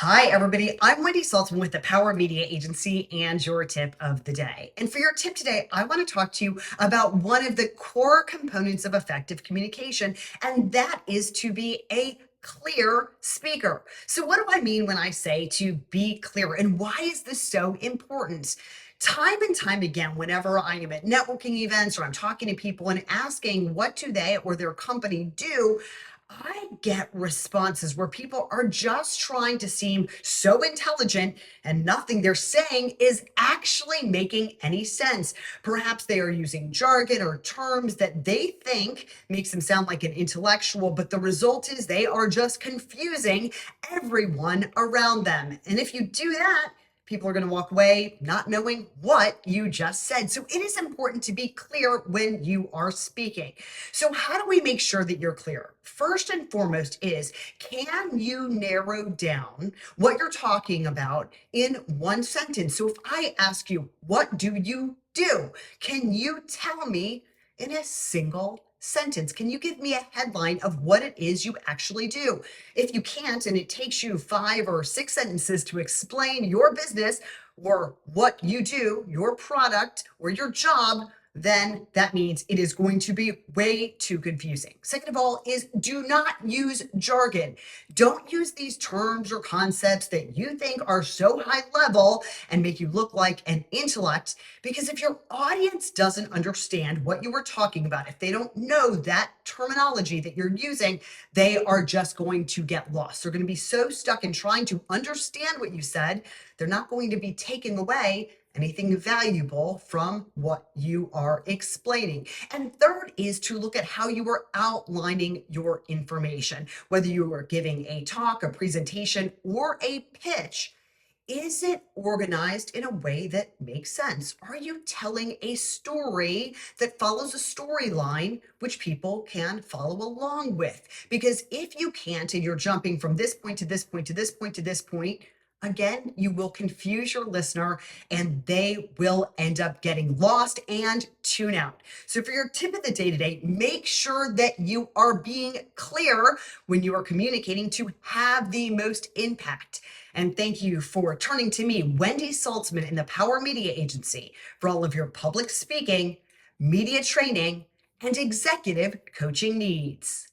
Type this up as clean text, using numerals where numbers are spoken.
Hi, everybody. I'm Wendy Saltzman with the Power Media Agency and your tip of the day. And for your tip today, I want to talk to you about one of the core components of effective communication, and that is to be a clear speaker. So, what do I mean when I say to be clear, and why is this so important? Time and time again, whenever I am at networking events or I'm talking to people and asking what do they or their company do, I get responses where people are just trying to seem so intelligent and nothing they're saying is actually making any sense. Perhaps they are using jargon or terms that they think makes them sound like an intellectual, but the result is they are just confusing everyone around them. And if you do that, people are going to walk away not knowing what you just said. So it is important to be clear when you are speaking. So how do we make sure that you're clear? First and foremost is, can you narrow down what you're talking about in one sentence? So if I ask you, what do you do? Can you tell me in a single sentence? Can you give me a headline of what it is you actually do? If you can't, and it takes you 5 or 6 sentences to explain your business or what you do, your product or your job, then that means it is going to be way too confusing. Second of all is, do not use jargon. Don't use these terms or concepts that you think are so high level and make you look like an intellect, because if your audience doesn't understand what you were talking about, if they don't know that terminology that you're using, they are just going to get lost. They're going to be so stuck in trying to understand what you said, they're not going to be taken away anything valuable from what you are explaining. And third is to look at how you are outlining your information. Whether you are giving a talk, a presentation, or a pitch, is it organized in a way that makes sense? Are you telling a story that follows a storyline which people can follow along with? Because if you can't, and you're jumping from this point to this point to this point to this point, again, you will confuse your listener and they will end up getting lost and tune out. So for your tip of the day today, make sure that you are being clear when you are communicating to have the most impact. And thank you for turning to me, Wendy Saltzman in the Power Media Agency, for all of your public speaking, media training, and executive coaching needs.